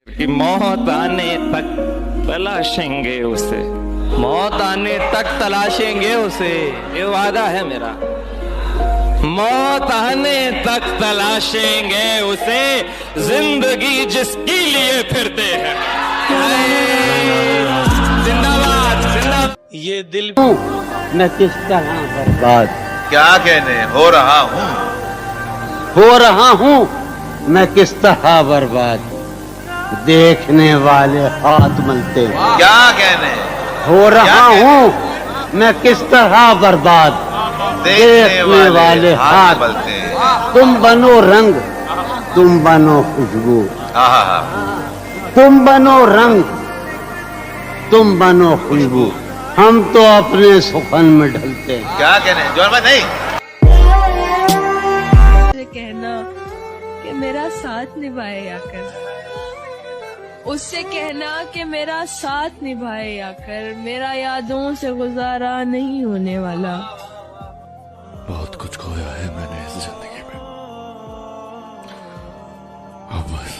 कि मौत आने तक तलाशेंगे उसे, मौत आने तक तलाशेंगे उसे, ये वादा है मेरा। मौत आने तक तलाशेंगे उसे, जिंदगी जिसके लिए फिरते हैं। जिंदाबाद जिंदाबाद। ये दिल मैं किस तरह बर्बाद क्या कहने हो रहा हूँ मैं किस तरह बर्बाद, देखने वाले हाथ मलते हैं। क्या कहने हो रहा हूँ मैं किस तरह बर्बाद, देखने वाले हाथ मलते हैं। तुम बनो रंग, तुम बनो खुशबू, आहा, तुम बनो रंग, तुम बनो खुशबू, हम तो अपने सुखन में ढलते हैं। क्या कहने जोर में नहीं। कहना कि मेरा साथ निभाए आकर, उससे कहना कि मेरा साथ निभाए आकर, मेरा यादों से गुजारा नहीं होने वाला। बहुत कुछ खोया है मैंने इस जिंदगी में, अब बस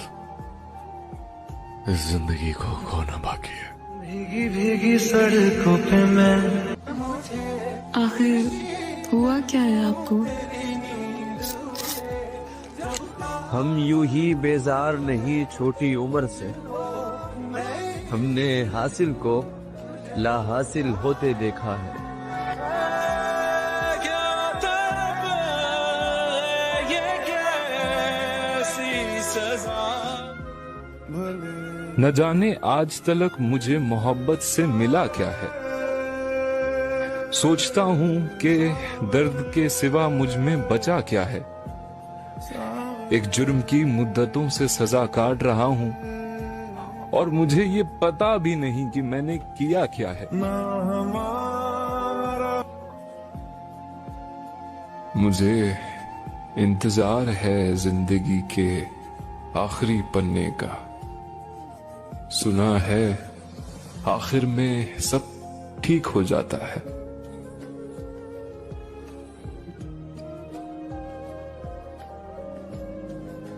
इस जिंदगी को खोना बाकी है। भीगी भीगी सड़कों पे मैं, आखिर हुआ क्या है आपको? हम यूं ही बेजार नहीं छोटी उम्र से, हमने हासिल को ला हासिल होते देखा है। न जाने आज तलक मुझे मोहब्बत से मिला क्या है। सोचता हूँ कि दर्द के सिवा मुझ में बचा क्या है। एक जुर्म की मुद्दतों से सजा काट रहा हूँ और मुझे ये पता भी नहीं कि मैंने किया क्या है। मुझे इंतजार है जिंदगी के आखिरी पन्ने का। सुना है आखिर में सब ठीक हो जाता है।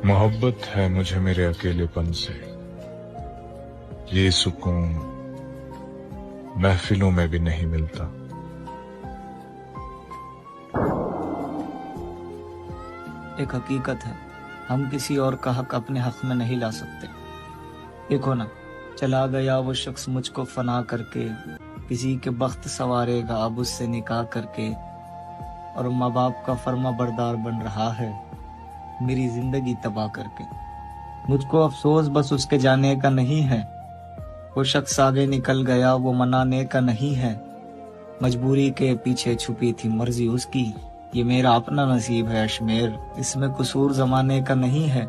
मोहब्बत है मुझे मेरे अकेलेपन से, ये सुकून महफिलों में भी नहीं मिलता। एक हकीकत है, हम किसी और का हक अपने हक में नहीं ला सकते। देखो ना, चला गया वो शख्स मुझको फना करके, किसी के बख्त सवारेगा अब उससे निकाह करके, और माँ बाप का फर्मा बरदार बन रहा है मेरी जिंदगी तबाह करके। मुझको अफसोस बस उसके जाने का नहीं है, वो शख्स आगे निकल गया वो मनाने का नहीं है। मजबूरी के पीछे छुपी थी मर्जी उसकी, ये मेरा अपना नसीब है अशमेर, इसमें कसूर जमाने का नहीं है।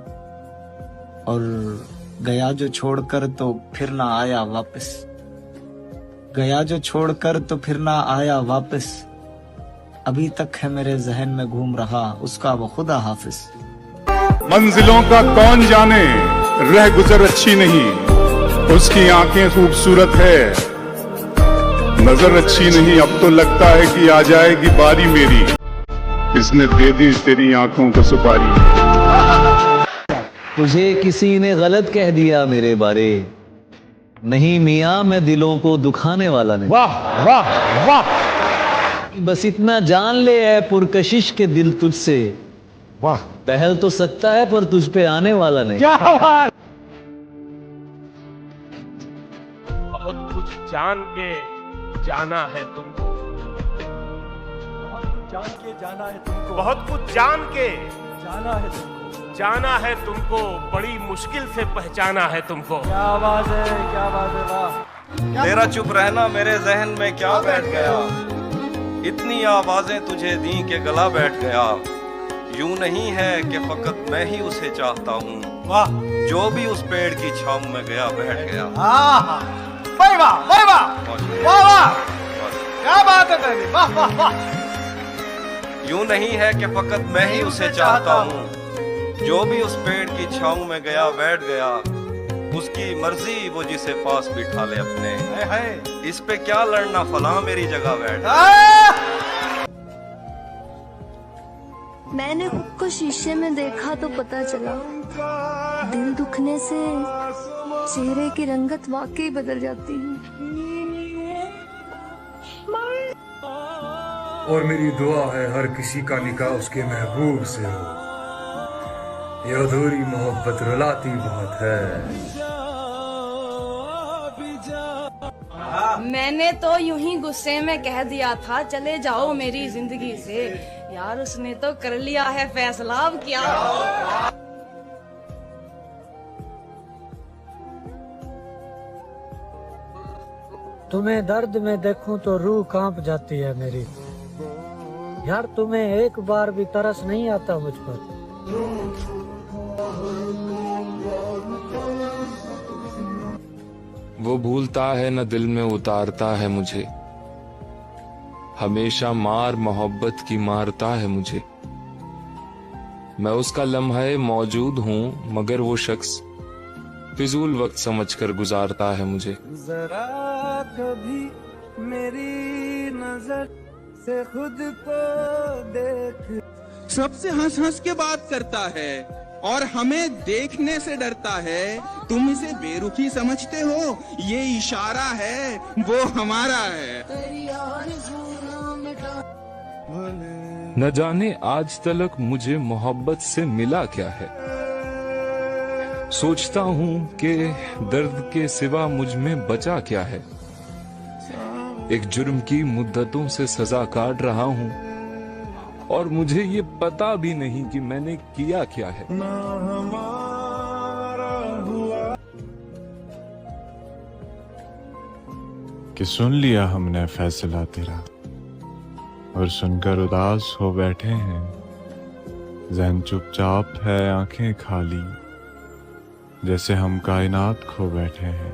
और गया जो छोड़कर तो फिर ना आया वापस, गया जो छोड़कर तो फिर ना आया वापस, अभी तक है मेरे जहन में घूम रहा उसका वो खुदा हाफिज। मंजिलों का कौन जाने रह गुजर अच्छी नहीं, उसकी आंखें खूबसूरत है नजर अच्छी नहीं। अब तो लगता है कि आ जाएगी बारी मेरी, इसने दे दी तेरी आंखों को सुपारी। तुझे किसी ने गलत कह दिया मेरे बारे, नहीं मियाँ मैं दिलों को दुखाने वाला नहीं। वाह वाह वाह, बस इतना जान ले है पुरकशिश के दिल तुझसे, वाह पहल तो सकता है पर तुझ पे आने वाला नहीं। क्या बात। बहुत कुछ जान के जाना है तुमको, जान के जाना है तुमको, बहुत कुछ जान के जाना है तुमको, जाना है तुमको, बड़ी मुश्किल से पहचाना है तुमको। क्या बात है, क्या बात है, वाह। तेरा चुप रहना मेरे जहन में क्या बैठ गया, इतनी आवाजें तुझे दी के गला बैठ गया। यूं नहीं है कि फकत मैं ही उसे चाहता हूँ, वाह। जो भी उस पेड़ की छांव में गया बैठ गया। वाह वाह वाह वाह वाह, क्या बात है तेरी, वाह वाह वाह। यूं नहीं है कि फकत मैं ही उसे चाहता हूँ, जो भी उस पेड़ की छांव में गया बैठ गया। उसकी मर्जी वो जिसे पास बिठा ले अपने, इस पे क्या लड़ना फला मेरी जगह बैठ। मैंने खुद को शीशे में देखा तो पता चला, दिल दुखने से चेहरे की रंगत वाकई बदल जाती है। और मेरी दुआ है हर किसी का निकाह उसके महबूब से हो। ये अधूरी मोहब्बत रुलाती बहुत है। मैंने तो यूं ही गुस्से में कह दिया था चले जाओ मेरी जिंदगी से, यार उसने तो कर लिया है फैसला, अब क्या। तुम्हें दर्द में देखूं तो रूह कांप जाती है मेरी। यार तुम्हें एक बार भी तरस नहीं आता मुझ पर। वो भूलता है न दिल में उतारता है मुझे, हमेशा मार मोहब्बत की मारता है मुझे। मैं उसका लम्हे मौजूद हूँ मगर वो शख्स फिजूल वक्त समझकर गुजारता है मुझे। जरा कभी मेरी नजर से खुद को देख। सबसे हंस हंस के बात करता है और हमें देखने से डरता है। तुम इसे बेरुखी समझते हो, ये इशारा है वो हमारा है। न जाने आज तलक मुझे मोहब्बत से मिला क्या है। सोचता हूँ कि दर्द के सिवा मुझ में बचा क्या है। एक जुर्म की मुद्दतों से सजा काट रहा हूँ और मुझे ये पता भी नहीं कि मैंने किया क्या है। कि सुन लिया हमने फैसला तेरा और सुनकर उदास हो बैठे हैं। ज़हन चुपचाप है, आंखें खाली, जैसे हम कायनात खो बैठे हैं।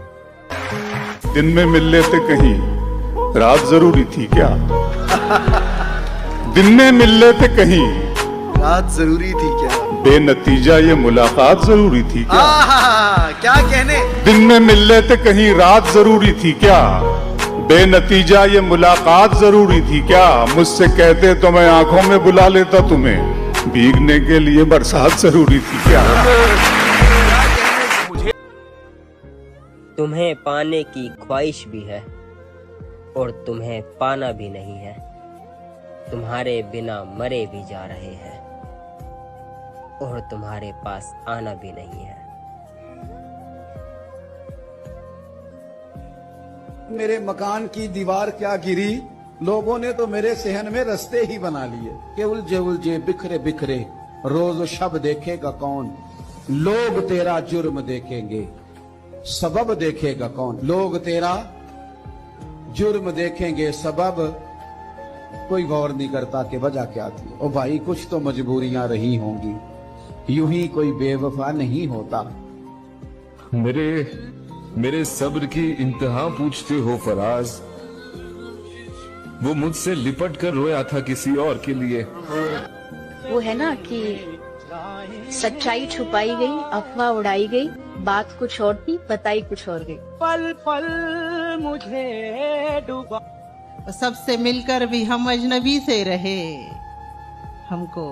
दिन में मिल लेते कहीं, रात जरूरी थी क्या? दिन में मिल लेते कहीं, रात जरूरी थी क्या? बेनतीजा ये मुलाकात जरूरी थी क्या? क्या कहने? दिन में मिल लेते कहीं, रात जरूरी थी क्या? बेनतीजा ये मुलाकात जरूरी थी क्या? मुझसे कहते तो मैं आंखों में बुला लेता तुम्हें, भीगने के लिए बरसात जरूरी थी क्या? तुम्हें पाने की ख्वाहिश भी है और तुम्हें पाना भी नहीं है। तुम्हारे बिना मरे भी जा रहे हैं और तुम्हारे पास आना भी नहीं है। मेरे मकान की दीवार क्या गिरी, लोगों ने तो मेरे सहन में रास्ते ही बना लिए। के उलझे उलझे बिखरे बिखरे रोज शब देखेगा कौन? लोग तेरा जुर्म देखेंगे, सबब देखेगा कौन? लोग तेरा जुर्म देखेंगे, सबब कोई गौर नहीं करता कि वजह क्या थी। ओ भाई कुछ तो मजबूरियां रही होंगी, यूं ही कोई बेवफा नहीं होता। मेरे सब्र की इंतहा पूछते हो फराज। वो मुझसे लिपट कर रोया था किसी और के लिए। वो है ना कि सच्चाई छुपाई गई, अफवाह उड़ाई गई, बात कुछ और थी, बताई कुछ और गई। पल पल मुझे डूबा। सबसे मिलकर भी हम अजनबी से रहे, हमको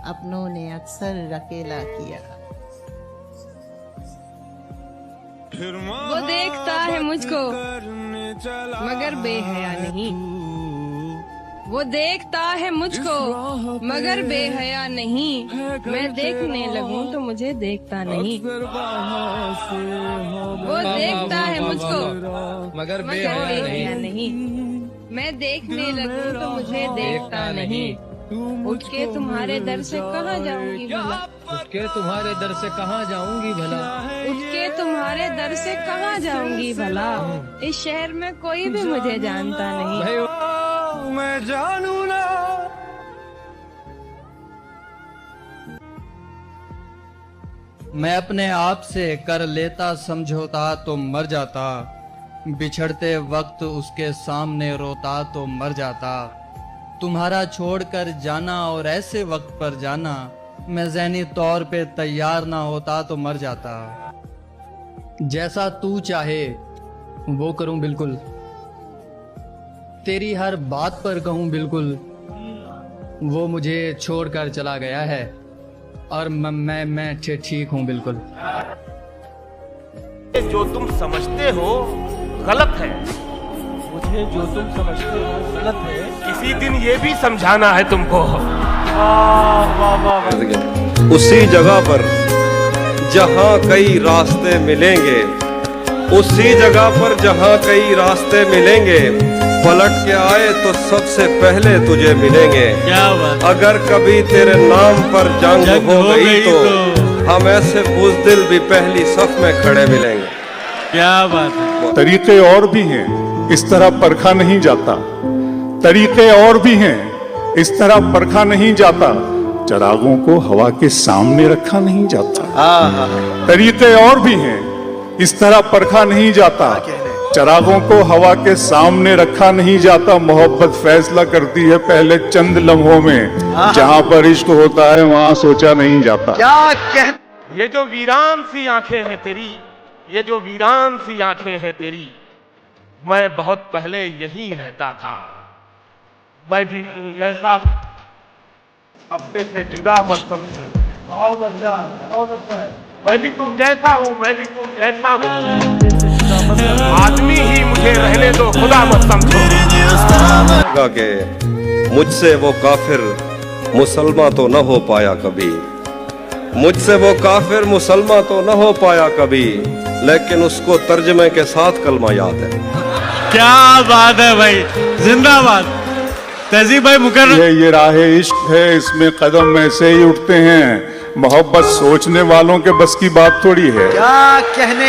अपनों ने अक्सर अकेला किया। वो देखता है मुझको मगर बेहया नहीं। वो देखता है मुझको मगर बेहया नहीं। मैं देखने लगूं तो मुझे देखता नहीं। वो देखता है मुझको मगर बेहया नहीं। मैं देखने लगूं तो मुझे देखता नहीं। उठ के तुम्हारे दर से कहाँ जाऊंगी भला? उठ के तुम्हारे दर से कहाँ जाऊंगी भला? उठ के तुम्हारे दर से कहाँ जाऊंगी भला? इस शहर में कोई भी मुझे जानता नहीं। मैं जानू ना। मैं अपने आप से कर लेता समझौता तो मर जाता। बिछड़ते वक्त उसके सामने रोता तो मर जाता। तुम्हारा छोड़कर जाना और ऐसे वक्त पर जाना, मैं ज़हनी तौर पे तैयार ना होता तो मर जाता। जैसा तू चाहे वो करूं बिल्कुल, तेरी हर बात पर कहूं बिल्कुल। वो मुझे छोड़कर चला गया है और मैं ठीक हूं बिल्कुल। जो तुम समझते हो गलत है, मुझे जो तुम समझते हो गलत है, किसी दिन ये भी समझाना है तुमको। उसी जगह पर जहाँ कई रास्ते मिलेंगे, उसी जगह पर जहाँ कई रास्ते मिलेंगे, पलट के आए तो सबसे पहले तुझे मिलेंगे। क्या बात। अगर कभी तेरे नाम पर जंग हो गई तो हम ऐसे बुज़दिल भी पहली सफ में खड़े मिलेंगे। क्या बात है। तरीके और भी हैं, इस तरह परखा नहीं जाता। तरीके और भी हैं, इस तरह परखा नहीं जाता। चिरागों को हवा के सामने रखा नहीं जाता। तरीके और भी हैं, इस तरह परखा नहीं जाता। चिरागों को हवा के सामने रखा नहीं जाता। मोहब्बत फैसला करती है पहले चंद लम्हों में। जहाँ पर इश्क होता है वहाँ सोचा नहीं जाता। क्या कह ये जो वीरान सी आंखें हैं तेरी, ये जो वीरान सी आंखें हैं तेरी, मैं बहुत पहले यही रहता था। मैं भी ऐसा अपने से जुदा मत समझो। मैं भी तुम जैसा हूँ, मैं भी तुम जैसा हूँ। आदमी ही मुझे रहने दो, खुदा मत समझो। के मुझसे वो काफिर मुसलमान तो न हो पाया कभी, मुझसे वो काफिर मुसलमान तो न हो पाया कभी, लेकिन उसको तर्जमे के साथ कलमा याद है। क्या बात है भाई, जिंदाबाद। तहजीब भाई मुकर्रम। ये राह इश्क है, इसमें कदम ऐसे ही उठते हैं। मोहब्बत सोचने वालों के बस की बात थोड़ी है। क्या कहने